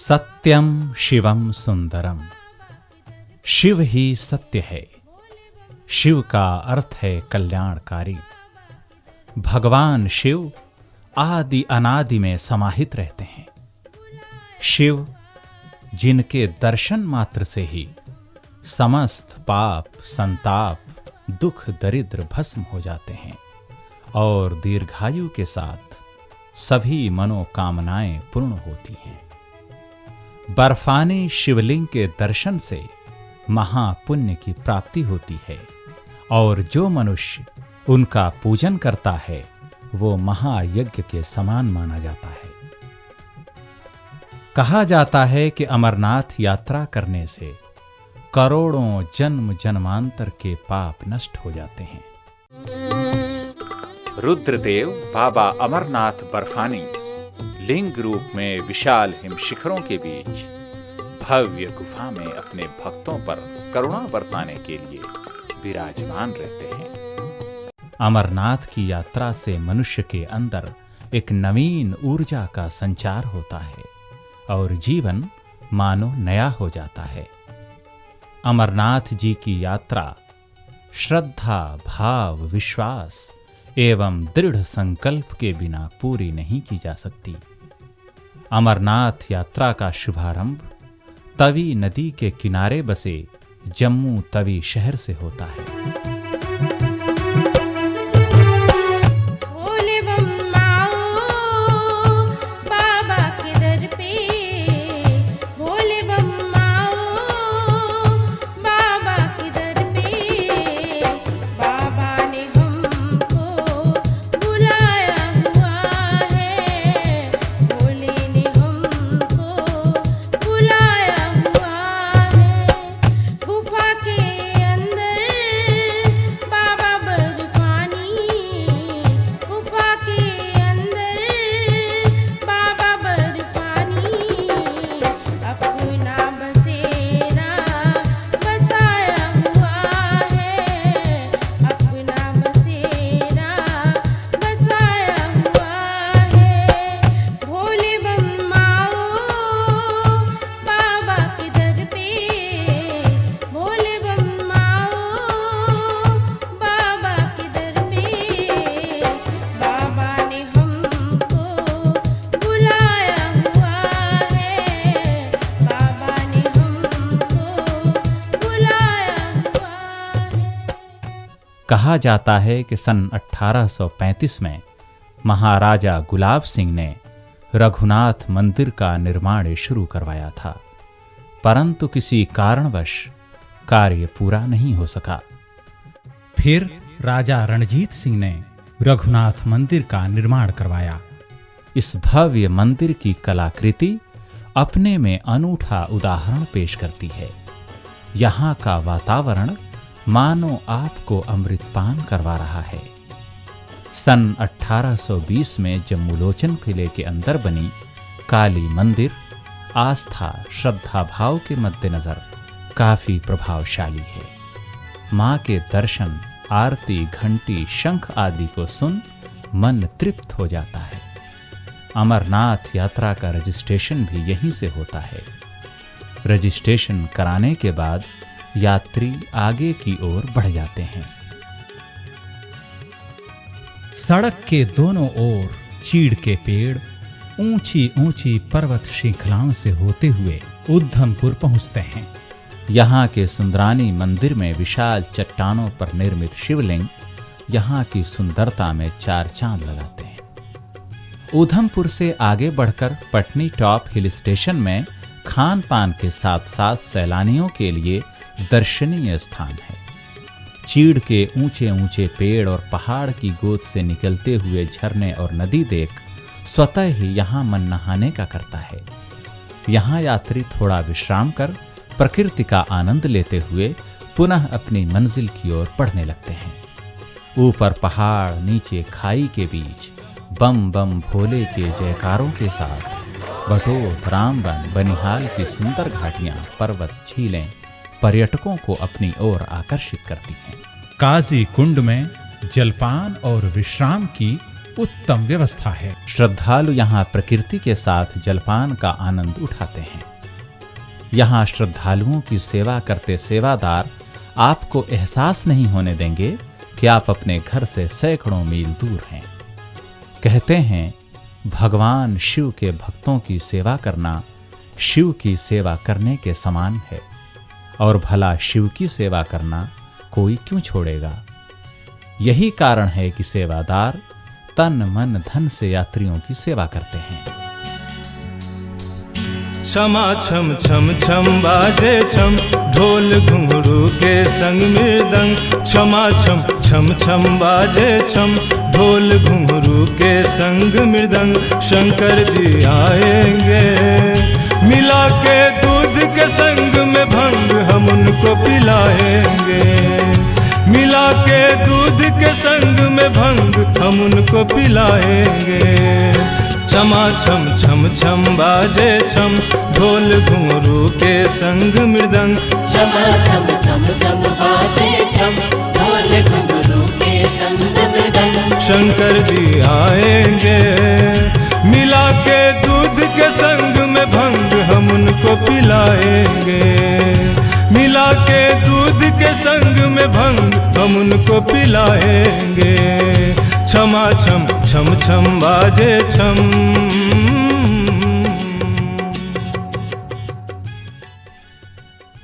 सत्यम शिवम सुंदरम। शिव ही सत्य है। शिव का अर्थ है कल्याणकारी। भगवान शिव आदि अनादि में समाहित रहते हैं। शिव जिनके दर्शन मात्र से ही समस्त पाप संताप दुख दरिद्र भस्म हो जाते हैं और दीर्घायु के साथ सभी मनोकामनाएं पूर्ण होती हैं। बर्फानी शिवलिंग के दर्शन से महापुण्य की प्राप्ति होती है और जो मनुष्य उनका पूजन करता है वो महायज्ञ के समान माना जाता है। कहा जाता है कि अमरनाथ यात्रा करने से करोड़ों जन्म जन्मांतर के पाप नष्ट हो जाते हैं। रुद्रदेव बाबा अमरनाथ बर्फानी लिंग रूप में विशाल हिम शिखरों के बीच भव्य गुफा में अपने भक्तों पर करुणा बरसाने के लिए विराजमान रहते हैं। अमरनाथ की यात्रा से मनुष्य के अंदर एक नवीन ऊर्जा का संचार होता है और जीवन मानो नया हो जाता है। अमरनाथ जी की यात्रा श्रद्धा भाव विश्वास एवं दृढ़ संकल्प के बिना पूरी नहीं की जा सकती। अमरनाथ यात्रा का शुभारंभ तवी नदी के किनारे बसे जम्मू तवी शहर से होता है। कहा जाता है कि सन 1835 में महाराजा गुलाब सिंह ने रघुनाथ मंदिर का निर्माण शुरू करवाया था, परंतु किसी कारणवश कार्य पूरा नहीं हो सका। फिर राजा रणजीत सिंह ने रघुनाथ मंदिर का निर्माण करवाया। इस भव्य मंदिर की कलाकृति अपने में अनूठा उदाहरण पेश करती है। यहाँ का वातावरण मानो आपको अमृतपान करवा रहा है। सन 1820 में जम्मूलोचन किले के अंदर बनी काली मंदिर आस्था श्रद्धा भाव के मद्देनजर काफी प्रभावशाली है। मां के दर्शन आरती घंटी शंख आदि को सुन मन तृप्त हो जाता है। अमरनाथ यात्रा का रजिस्ट्रेशन भी यहीं से होता है। रजिस्ट्रेशन कराने के बाद यात्री आगे की ओर बढ़ जाते हैं। सड़क के दोनों ओर चीड़ के पेड़ ऊंची ऊंची पर्वत श्रृंखलाओं से होते हुए उधमपुर पहुंचते हैं। यहाँ के सुंदरानी मंदिर में विशाल चट्टानों पर निर्मित शिवलिंग यहाँ की सुंदरता में चार चांद लगाते हैं। उधमपुर से आगे बढ़कर पटनी टॉप हिल स्टेशन में खान पान के साथ साथ सैलानियों के लिए दर्शनीय स्थान है। चीड़ के ऊंचे ऊंचे पेड़ और पहाड़ की गोद से निकलते हुए झरने और नदी देख स्वतः ही यहाँ मन नहाने का करता है। यहाँ यात्री थोड़ा विश्राम कर प्रकृति का आनंद लेते हुए पुनः अपनी मंजिल की ओर बढ़ने लगते हैं। ऊपर पहाड़ नीचे खाई के बीच बम बम भोले के जयकारों के साथ बटोत रामबन बनिहाल की सुंदर घाटियां पर्वत झीलें पर्यटकों को अपनी ओर आकर्षित करती हैं। काजी कुंड में जलपान और विश्राम की उत्तम व्यवस्था है। श्रद्धालु यहाँ प्रकृति के साथ जलपान का आनंद उठाते हैं। यहाँ श्रद्धालुओं की सेवा करते सेवादार आपको एहसास नहीं होने देंगे कि आप अपने घर से सैकड़ों मील दूर हैं। कहते हैं, भगवान शिव के भक्तों की सेवा करना शिव की सेवा करने के समान है, और भला शिव की सेवा करना कोई क्यों छोड़ेगा। यही कारण है कि सेवादार तन मन धन से यात्रियों की सेवा करते हैं। क्षमा छम छम छम बाजे छम, ढोल घुंघरू के संग मृदंग। क्षमा छम छम छम बाजे छम, ढोल घुंघरू के संग मृदंग। शंकर जी आएंगे, मिला के दूध के संग में भंग हम उनको पिलाएंगे। मिला के दूध के संग में भंग हम उनको पिलाएंगे। क्षमा छम छम छम बाजे छम, ढोल घुंघरू के संग मृदंग। क्षमा छम छम छम बाजे छम, ढोल घुंघरू के संग मृदंग। शंकर जी आएंगे, मिला के दूध के संग में भंग हम उनको पिलाएंगे। मिला के दूध के संग में भंग हम उनको पिलाएंगे। क्षमा छम छम छम बाजे छम।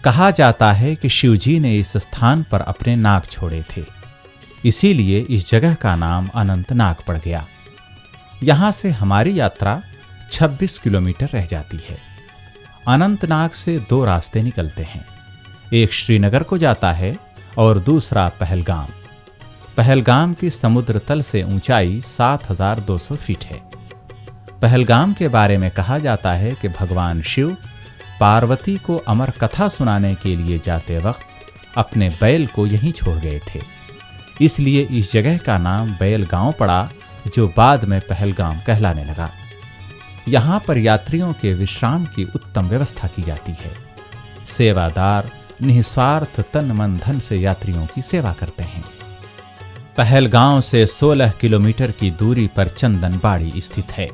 कहा जाता है कि शिवजी ने इस स्थान पर अपने नाग छोड़े थे, इसीलिए इस जगह का नाम अनंतनाग पड़ गया। यहां से हमारी यात्रा 26 किलोमीटर रह जाती है। अनंतनाग से 2 रास्ते निकलते हैं, एक श्रीनगर को जाता है और दूसरा पहलगाम। पहलगाम की समुद्र तल से ऊंचाई 7200 फीट है। पहलगाम के बारे में कहा जाता है कि भगवान शिव पार्वती को अमर कथा सुनाने के लिए जाते वक्त अपने बैल को यहीं छोड़ गए थे, इसलिए इस जगह का नाम बैल गांव पड़ा, जो बाद में पहलगाम कहलाने लगा। यहाँ पर यात्रियों के विश्राम की उत्तम व्यवस्था की जाती है। सेवादार निस्वार्थ तन मन धन से यात्रियों की सेवा करते हैं। पहलगांव से 16 किलोमीटर की दूरी पर चंदनबाड़ी स्थित है।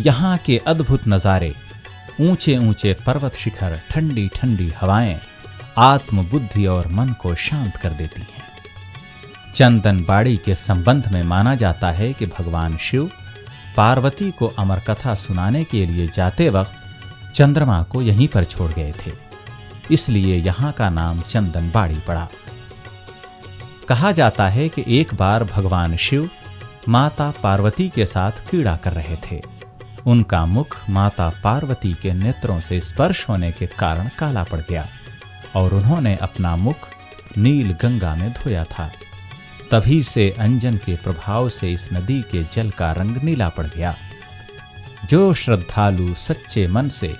यहाँ के अद्भुत नज़ारे, ऊंचे ऊंचे पर्वत शिखर, ठंडी ठंडी हवाएं आत्म बुद्धि और मन को शांत कर देती हैं। चंदनबाड़ी के संबंध में माना जाता है कि भगवान शिव पार्वती को अमर कथा सुनाने के लिए जाते वक्त चंद्रमा को यहीं पर छोड़ गए थे, इसलिए यहाँ का नाम चंदनबाड़ी पड़ा। कहा जाता है कि एक बार भगवान शिव माता पार्वती के साथ क्रीड़ा कर रहे थे। उनका मुख माता पार्वती के नेत्रों से स्पर्श होने के कारण काला पड़ गया और उन्होंने अपना मुख नील गंगा में धोया था। तभी से अंजन के प्रभाव से इस नदी के जल का रंग नीला पड़ गया। जो श्रद्धालु सच्चे मन से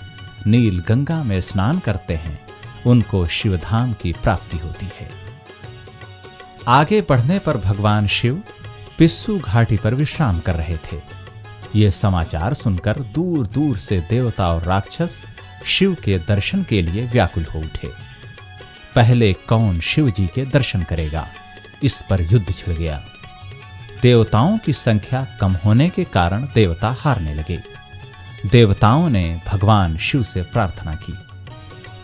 नील गंगा में स्नान करते हैं, उनको शिवधाम की प्राप्ति होती है। आगे बढ़ने पर भगवान शिव पिस्सू घाटी पर विश्राम कर रहे थे। ये समाचार सुनकर दूर दूर से देवता और राक्षस शिव के दर्शन के लिए व्याकुल हो उठे। पहले कौन शिव जी के दर्शन करेगा, इस पर युद्ध छिड़ गया। देवताओं की संख्या कम होने के कारण देवता हारने लगे। देवताओं ने भगवान शिव से प्रार्थना की।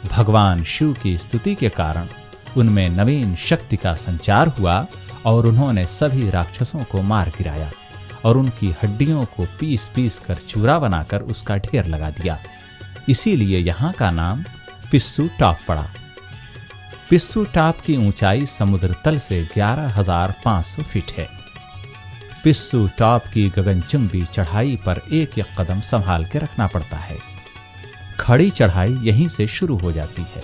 भगवान शिव की स्तुति के कारण उनमें नवीन शक्ति का संचार हुआ और उन्होंने सभी राक्षसों को मार गिराया और उनकी हड्डियों को पीस पीस कर चूरा बनाकर उसका ढेर लगा दिया। इसीलिए यहाँ का नाम पिस्सू टॉप पड़ा। पिस्सू टॉप की ऊंचाई समुद्र तल से 11,500 फीट है। पिस्सू टॉप की गगनचुंबी चढ़ाई पर एक एक कदम संभाल के रखना पड़ता है। खड़ी चढ़ाई यहीं से शुरू हो जाती है।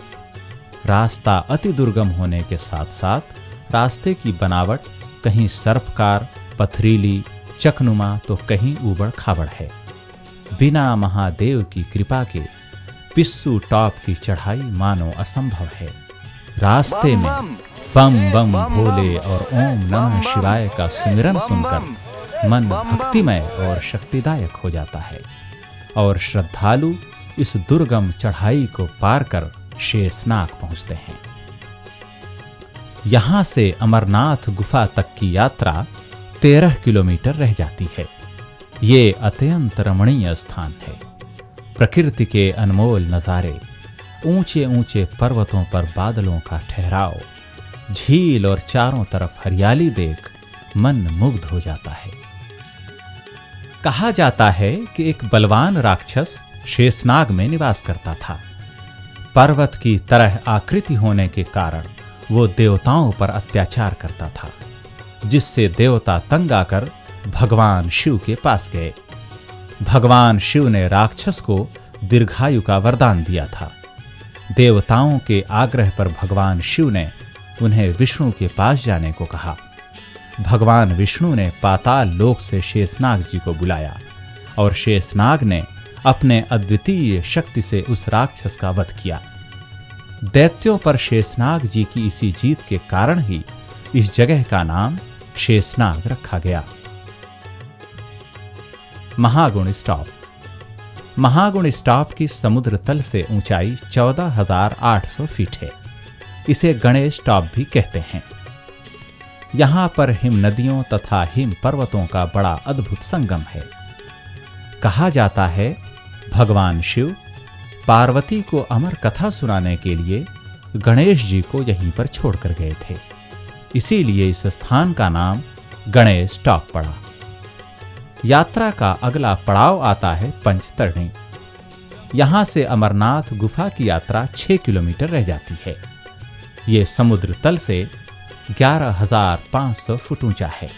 रास्ता अति दुर्गम होने के साथ साथ रास्ते की बनावट कहीं सर्पकार, पथरीली, चकनुमा तो कहीं ऊबड़ खाबड़ है। बिना महादेव की कृपा के पिस्सू टॉप की चढ़ाई मानो असंभव है। रास्ते में बम बम भोले और ओम नमः शिवाय का सुमिरन सुनकर मन भक्तिमय और शक्तिदायक हो जाता है और श्रद्धालु इस दुर्गम चढ़ाई को पार कर शेषनाग पहुंचते हैं। यहां से अमरनाथ गुफा तक की यात्रा 13 किलोमीटर रह जाती है। ये अत्यंत रमणीय स्थान है। प्रकृति के अनमोल नज़ारे, ऊंचे ऊंचे पर्वतों पर बादलों का ठहराव, झील और चारों तरफ हरियाली देख मन मुग्ध हो जाता है। कहा जाता है कि एक बलवान राक्षस शेषनाग में निवास करता था। पर्वत की तरह आकृति होने के कारण वो देवताओं पर अत्याचार करता था, जिससे देवता तंग आकर भगवान शिव के पास गए। भगवान शिव ने राक्षस को दीर्घायु का वरदान दिया था। देवताओं के आग्रह पर भगवान शिव ने उन्हें विष्णु के पास जाने को कहा। भगवान विष्णु ने पाताल लोक से शेषनाग जी को बुलाया और शेषनाग ने अपने अद्वितीय शक्ति से उस राक्षस का वध किया। दैत्यों पर शेषनाग जी की इसी जीत के कारण ही इस जगह का नाम शेषनाग रखा गया। महागुण स्टॉप। महागुण स्टॉप की समुद्र तल से ऊंचाई 14,800 फीट है। इसे गणेश टॉप भी कहते हैं। यहां पर हिम नदियों तथा हिम पर्वतों का बड़ा अद्भुत संगम है। कहा जाता है भगवान शिव पार्वती को अमर कथा सुनाने के लिए गणेश जी को यहीं पर छोड़कर गए थे। इसीलिए इस स्थान का नाम गणेश टॉप पड़ा। यात्रा का अगला पड़ाव आता है पंचतरणी। यहां से अमरनाथ गुफा की यात्रा 6 किलोमीटर रह जाती है। ये समुद्र तल से 11,500 फुट ऊंचा है।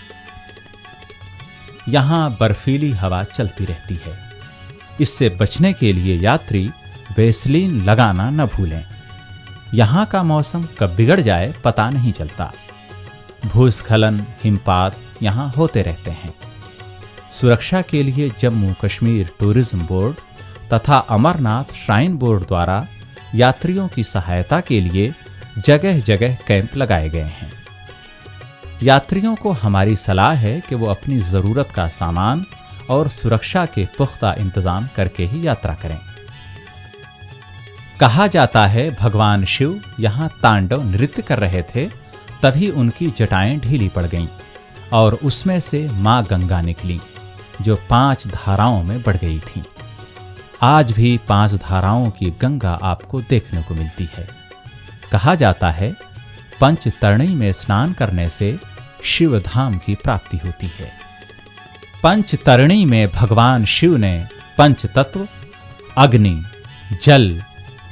यहां बर्फीली हवा चलती रहती है। इससे बचने के लिए यात्री वेसलीन लगाना न भूलें। यहां का मौसम कब बिगड़ जाए पता नहीं चलता। भूस्खलन, हिमपात यहां होते रहते हैं। सुरक्षा के लिए जम्मू कश्मीर टूरिज्म बोर्ड तथा अमरनाथ श्राइन बोर्ड द्वारा यात्रियों की सहायता के लिए जगह जगह कैंप लगाए गए हैं। यात्रियों को हमारी सलाह है कि वो अपनी जरूरत का सामान और सुरक्षा के पुख्ता इंतजाम करके ही यात्रा करें। कहा जाता है भगवान शिव यहाँ तांडव नृत्य कर रहे थे, तभी उनकी जटाएं ढीली पड़ गईं और उसमें से मां गंगा निकली, जो 5 धाराओं में बढ़ गई थीं। आज भी 5 धाराओं की गंगा आपको देखने को मिलती है। कहा जाता है पंचतरणी में स्नान करने से शिव धाम की प्राप्ति होती है। पंचतरणी में भगवान शिव ने पंच तत्व अग्नि, जल,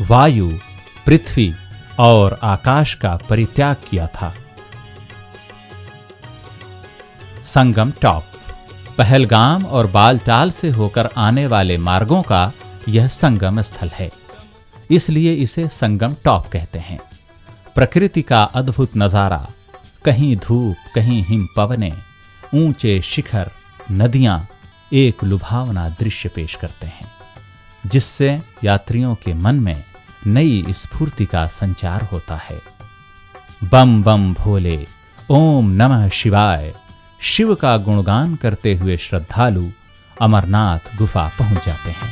वायु, पृथ्वी और आकाश का परित्याग किया था। संगम टॉप। पहलगाम और बालटाल से होकर आने वाले मार्गों का यह संगम स्थल है, इसलिए इसे संगम टॉप कहते हैं। प्रकृति का अद्भुत नजारा, कहीं धूप कहीं हिम पवने, ऊंचे शिखर, नदियां एक लुभावना दृश्य पेश करते हैं, जिससे यात्रियों के मन में नई स्फूर्ति का संचार होता है। बम बम भोले, ओम नमः शिवाय, शिव का गुणगान करते हुए श्रद्धालु अमरनाथ गुफा पहुंच जाते हैं।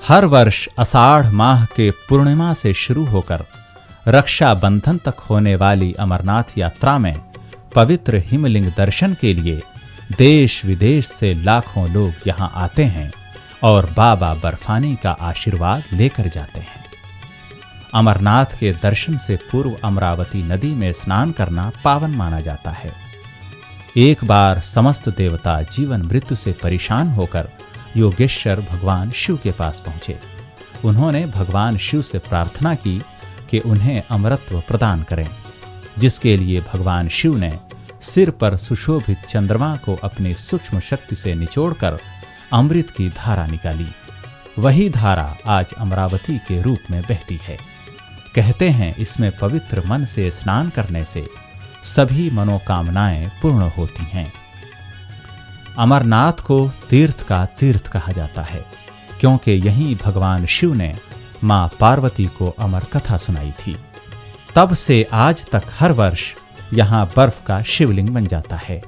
हर वर्ष आषाढ़ माह के पूर्णिमा से शुरू होकर रक्षाबंधन तक होने वाली अमरनाथ यात्रा में पवित्र हिमलिंग दर्शन के लिए देश विदेश से लाखों लोग यहाँ आते हैं और बाबा बर्फानी का आशीर्वाद लेकर जाते हैं। अमरनाथ के दर्शन से पूर्व अमरावती नदी में स्नान करना पावन माना जाता है। एक बार समस्त देवता जीवन मृत्यु से परेशान होकर योगेश्वर भगवान शिव के पास पहुंचे। उन्होंने भगवान शिव से प्रार्थना की कि उन्हें अमरत्व प्रदान करें, जिसके लिए भगवान शिव ने सिर पर सुशोभित चंद्रमा को अपनी सूक्ष्म शक्ति से निचोड़कर अमृत की धारा निकाली। वही धारा आज अमरावती के रूप में बहती है। कहते हैं इसमें पवित्र मन से स्नान करने से सभी मनोकामनाएं पूर्ण होती हैं। अमरनाथ को तीर्थ का तीर्थ कहा जाता है, क्योंकि यहीं भगवान शिव ने मां पार्वती को अमर कथा सुनाई थी। तब से आज तक हर वर्ष यहां बर्फ का शिवलिंग बन जाता है।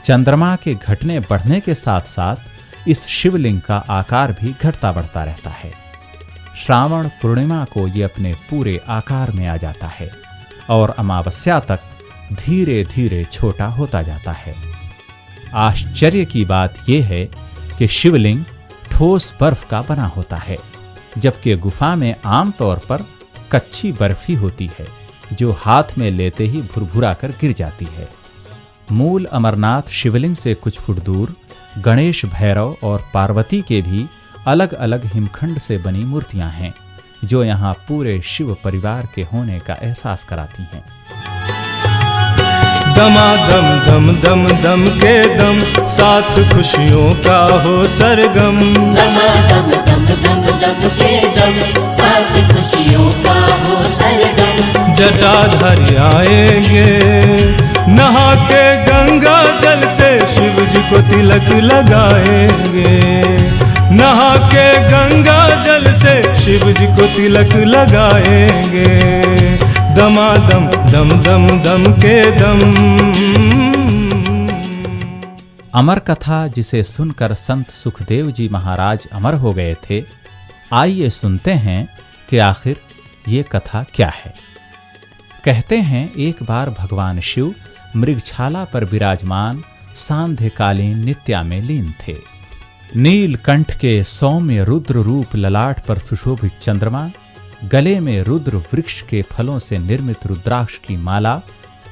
चंद्रमा के घटने बढ़ने के साथ साथ इस शिवलिंग का आकार भी घटता बढ़ता रहता है। श्रावण पूर्णिमा को ये अपने पूरे आकार में आ जाता है और अमावस्या तक धीरे धीरे छोटा होता जाता है। आश्चर्य की बात यह है कि शिवलिंग ठोस बर्फ का बना होता है, जबकि गुफा में आमतौर पर कच्ची बर्फी होती है जो हाथ में लेते ही भुरभुरा कर गिर जाती है। मूल अमरनाथ शिवलिंग से कुछ फुट दूर गणेश, भैरव और पार्वती के भी अलग अलग हिमखंड से बनी मूर्तियां हैं, जो यहाँ पूरे शिव परिवार के होने का एहसास कराती हैं। दमादम दम दम दम के दम, साथ खुशियों का हो सरगम। दमादम दम दम दम के दम, साथ खुशियों का हो सरगम। जटाधारी आएंगे नहा के गंगा जल से, शिव जी को तिलक लगाएंगे। नहा के गंगा जल से शिव जी को तिलक लगाएंगे। दमादम दम दम दम के दम। अमर कथा जिसे सुनकर संत सुखदेव जी महाराज अमर हो गए थे, आइए सुनते हैं कि आखिर ये कथा क्या है। कहते हैं एक बार भगवान शिव मृगछाला पर विराजमान सांध्यकालीन नित्या में लीन थे। नीलकंठ के सौम्य रुद्र रूप ललाट पर सुशोभित चंद्रमा, गले में रुद्र वृक्ष के फलों से निर्मित रुद्राक्ष की माला,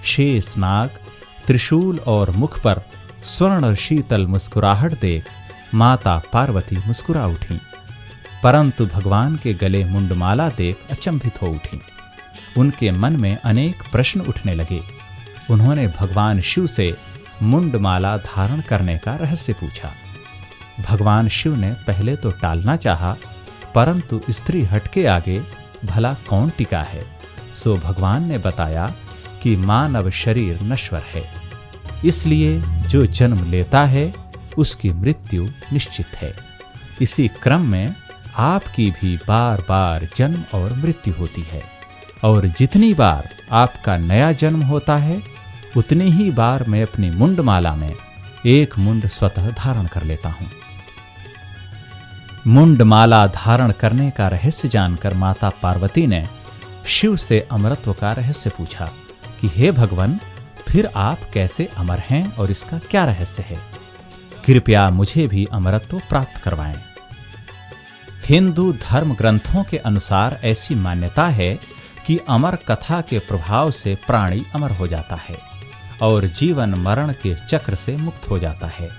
शेष नाग, त्रिशूल और मुख पर स्वर्ण शीतल मुस्कुराहट देख माता पार्वती मुस्कुरा उठीं, परंतु भगवान के गले मुंडमाला देख अचंभित हो उठीं। उनके मन में अनेक प्रश्न उठने लगे। उन्होंने भगवान शिव से मुंडमाला धारण करने का रहस्य पूछा। भगवान शिव ने पहले तो टालना चाहा, परंतु स्त्री हटके आगे भला कौन टिका है। सो भगवान ने बताया कि मानव शरीर नश्वर है, इसलिए जो जन्म लेता है उसकी मृत्यु निश्चित है। इसी क्रम में आपकी भी बार बार जन्म और मृत्यु होती है, और जितनी बार आपका नया जन्म होता है उतनी ही बार मैं अपनी मुंडमाला में एक मुंड स्वतः धारण कर लेता हूं। मुंडमाला धारण करने का रहस्य जानकर माता पार्वती ने शिव से अमरत्व का रहस्य पूछा कि हे भगवान, फिर आप कैसे अमर हैं और इसका क्या रहस्य है? कृपया मुझे भी अमरत्व प्राप्त करवाएं। हिंदू धर्म ग्रंथों के अनुसार ऐसी मान्यता है कि अमर कथा के प्रभाव से प्राणी अमर हो जाता है और जीवन मरण के चक्र से मुक्त हो जाता है।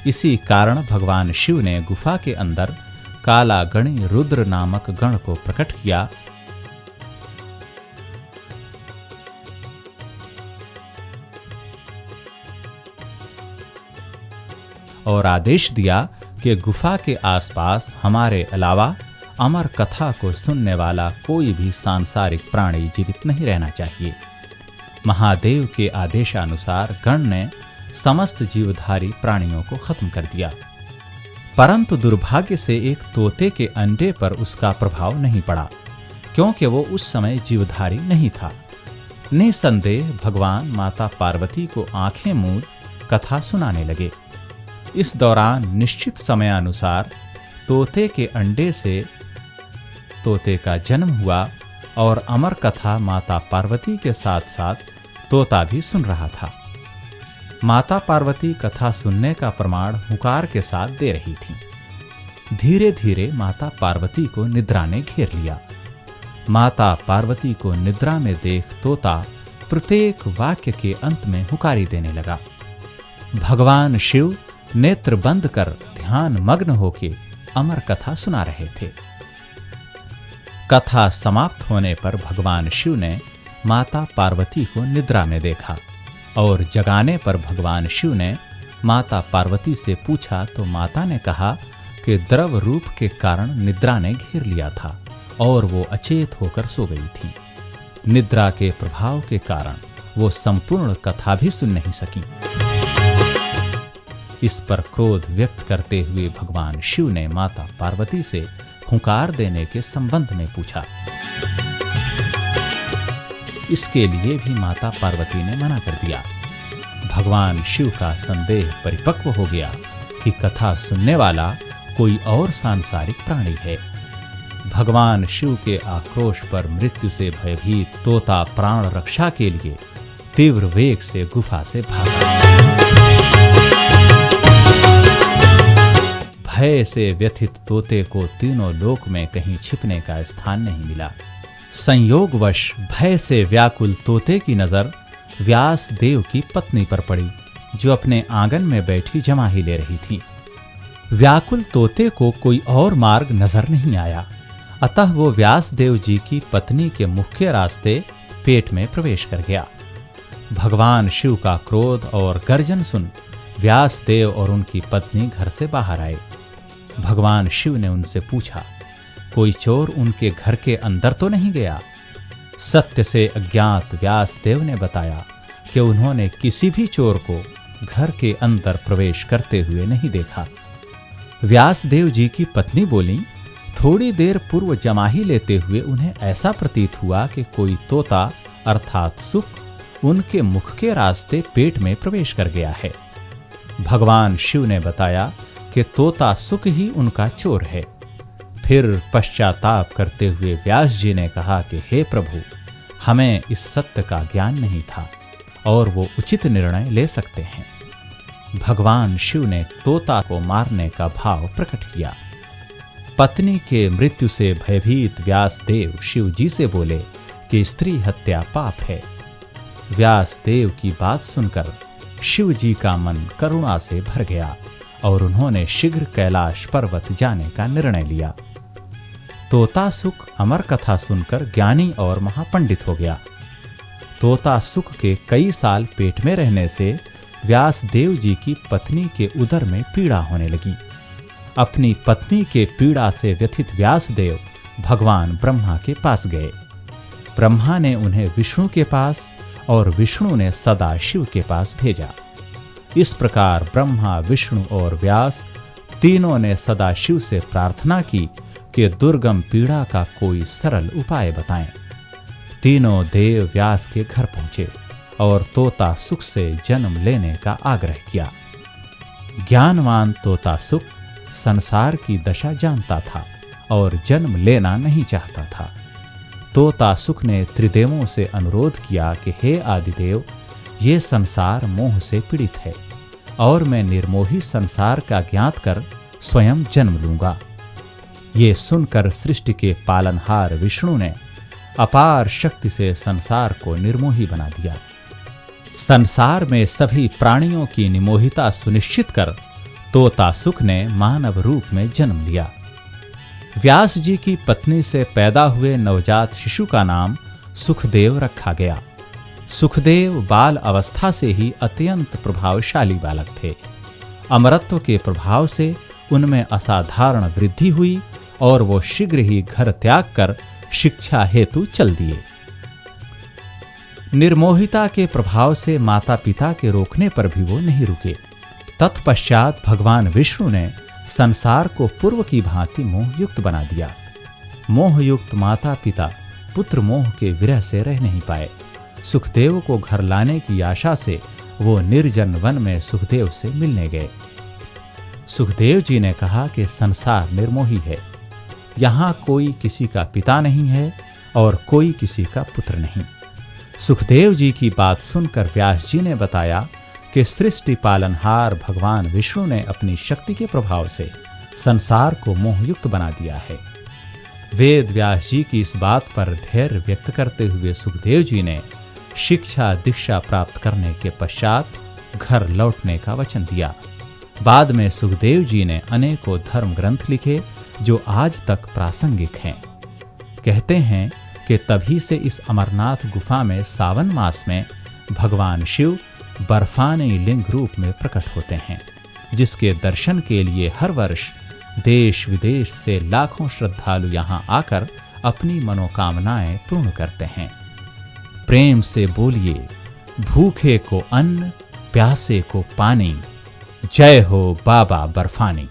इसी कारण भगवान शिव ने गुफा के अंदर काला गणी रुद्र नामक गण को प्रकट किया और आदेश दिया कि गुफा के आसपास हमारे अलावा अमर कथा को सुनने वाला कोई भी सांसारिक प्राणी जीवित नहीं रहना चाहिए। महादेव के आदेशानुसार गण ने समस्त जीवधारी प्राणियों को खत्म कर दिया, परंतु दुर्भाग्य से एक तोते के अंडे पर उसका प्रभाव नहीं पड़ा, क्योंकि वो उस समय जीवधारी नहीं था। निसंदेह भगवान माता पार्वती को आंखें मूंद कथा सुनाने लगे। इस दौरान निश्चित समयानुसार तोते के अंडे से तोते का जन्म हुआ और अमर कथा माता पार्वती के साथ साथ तोता भी सुन रहा था। माता पार्वती कथा सुनने का प्रमाण हुंकार के साथ दे रही थी। धीरे धीरे माता पार्वती को निद्रा ने घेर लिया। माता पार्वती को निद्रा में देख तोता प्रत्येक वाक्य के अंत में हुंकारी देने लगा। भगवान शिव नेत्र बंद कर ध्यान मग्न होके अमर कथा सुना रहे थे। कथा समाप्त होने पर भगवान शिव ने माता पार्वती को निद्रा में देखा और जगाने पर भगवान शिव ने माता पार्वती से पूछा तो माता ने कहा कि द्रव रूप के कारण निद्रा ने घेर लिया था और वो अचेत होकर सो गई थी। निद्रा के प्रभाव के कारण वो संपूर्ण कथा भी सुन नहीं सकी। इस पर क्रोध व्यक्त करते हुए भगवान शिव ने माता पार्वती से हुंकार देने के संबंध में पूछा। इसके लिए भी माता पार्वती ने मना कर दिया। भगवान शिव का संदेह परिपक्व हो गया कि कथा सुनने वाला कोई और सांसारिक प्राणी है। भगवान शिव के आक्रोश पर मृत्यु से भयभीत तोता प्राण रक्षा के लिए तीव्र वेग से गुफा से भागा। भय से व्यथित तोते को तीनों लोक में कहीं छिपने का स्थान नहीं मिला। संयोगवश भय से व्याकुल तोते की नजर व्यास देव की पत्नी पर पड़ी, जो अपने आंगन में बैठी जमाही ले रही थी। व्याकुल तोते को कोई और मार्ग नजर नहीं आया, अतः वो व्यास देव जी की पत्नी के मुख्य रास्ते पेट में प्रवेश कर गया। भगवान शिव का क्रोध और गर्जन सुन व्यास देव और उनकी पत्नी घर से बाहर आए। भगवान शिव ने उनसे पूछा, कोई चोर उनके घर के अंदर तो नहीं गया? सत्य से अज्ञात व्यास देव ने बताया कि उन्होंने किसी भी चोर को घर के अंदर प्रवेश करते हुए नहीं देखा। व्यास देव जी की पत्नी बोली, थोड़ी देर पूर्व जमाही लेते हुए उन्हें ऐसा प्रतीत हुआ कि कोई तोता अर्थात सुख उनके मुख के रास्ते पेट में प्रवेश कर गया है। भगवान शिव ने बताया कि तोता सुख ही उनका चोर है। फिर पश्चाताप करते हुए व्यास जी ने कहा कि हे प्रभु, हमें इस सत्य का ज्ञान नहीं था और वो उचित निर्णय ले सकते हैं। भगवान शिव ने तोता को मारने का भाव प्रकट किया। पत्नी के मृत्यु से भयभीत व्यास देव शिव जी से बोले कि स्त्री हत्या पाप है। व्यास देव की बात सुनकर शिव जी का मन करुणा से भर गया और उन्होंने शीघ्र कैलाश पर्वत जाने का निर्णय लिया। तोता सुख अमर कथा सुनकर ज्ञानी और महापंडित हो गया। तोता सुख के कई साल पेट में रहने से व्यास देव जी की पत्नी के उदर में पीड़ा होने लगी। अपनी पत्नी के पीड़ा से व्यथित व्यास देव भगवान ब्रह्मा के पास गए। ब्रह्मा ने उन्हें विष्णु के पास और विष्णु ने सदाशिव के पास भेजा। इस प्रकार ब्रह्मा, विष्णु और व्यास तीनों ने सदाशिव से प्रार्थना की कि दुर्गम पीड़ा का कोई सरल उपाय बताएं। तीनों देव व्यास के घर पहुंचे और तोता सुख से जन्म लेने का आग्रह किया। ज्ञानवान तोता सुख संसार की दशा जानता था और जन्म लेना नहीं चाहता था। तोता सुख ने त्रिदेवों से अनुरोध किया कि हे आदिदेव, ये संसार मोह से पीड़ित है और मैं निर्मोही संसार का ज्ञात कर स्वयं जन्म लूंगा। ये सुनकर सृष्टि के पालनहार विष्णु ने अपार शक्ति से संसार को निर्मोही बना दिया। संसार में सभी प्राणियों की निमोहिता सुनिश्चित कर तोता सुख ने मानव रूप में जन्म लिया। व्यास जी की पत्नी से पैदा हुए नवजात शिशु का नाम सुखदेव रखा गया। सुखदेव बाल अवस्था से ही अत्यंत प्रभावशाली बालक थे। अमरत्व के प्रभाव से उनमें असाधारण वृद्धि हुई और वो शीघ्र ही घर त्याग कर शिक्षा हेतु चल दिए। निर्मोहिता के प्रभाव से माता पिता के रोकने पर भी वो नहीं रुके। तत्पश्चात भगवान विष्णु ने संसार को पूर्व की भांति मोहयुक्त बना दिया। मोहयुक्त माता पिता पुत्र मोह के विरह से रह नहीं पाए। सुखदेव को घर लाने की आशा से वो निर्जन वन में सुखदेव से मिलने गए। सुखदेव जी ने कहा कि संसार निर्मोही है, यहाँ कोई किसी का पिता नहीं है और कोई किसी का पुत्र नहीं। सुखदेव जी की बात सुनकर व्यास जी ने बताया कि सृष्टि पालनहार भगवान विष्णु ने अपनी शक्ति के प्रभाव से संसार को मोहयुक्त बना दिया है। वेद व्यास जी की इस बात पर धैर्य व्यक्त करते हुए सुखदेव जी ने शिक्षा दीक्षा प्राप्त करने के पश्चात घर लौटने का वचन दिया। बाद में सुखदेव जी ने अनेकों धर्म ग्रंथ लिखे जो आज तक प्रासंगिक हैं। कहते हैं कि तभी से इस अमरनाथ गुफा में सावन मास में भगवान शिव बर्फानी लिंग रूप में प्रकट होते हैं, जिसके दर्शन के लिए हर वर्ष देश विदेश से लाखों श्रद्धालु यहाँ आकर अपनी मनोकामनाएं पूर्ण करते हैं। प्रेम से बोलिए, भूखे को अन्न, प्यासे को पानी, जय हो बाबा बर्फानी।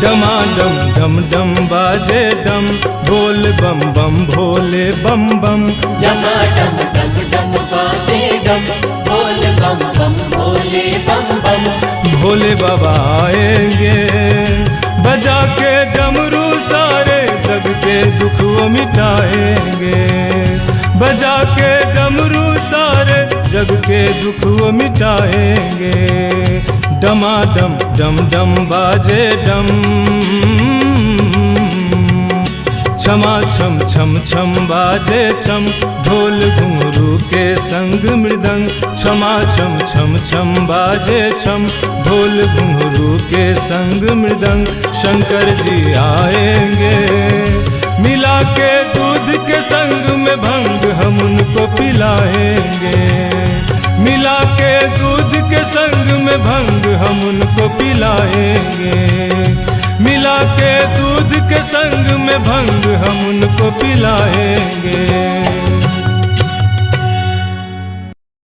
डमाडम डम डम बाजे डम, बोल बम बम भोले बम बम। डमाडम डम डम बाजे डम, बोल बम बम भोले बम बम। भोले बाबा आएंगे बजा के डमरू, सारे जग के दुख वो मिटाएंगे। बजा के डमरू सारे जग के दुख वो मिटाएंगे। डमाडम डम डम बाजे डम, क्षमा छम छम छम बाजे छम, ढोल घुंघरू के संग मृदंग। क्षमा छम छम छम बाजे छम, ढोल घुंघरू के संग मृदंग। शंकर जी आएंगे मिला के दूध के संग में भंग, हम उनको पिलाएंगे। मिला के दूध के संग में भंग, हम उनको पिलाएंगे। मिला के दूध के संग में भंग, हम उनको पिलाएंगे।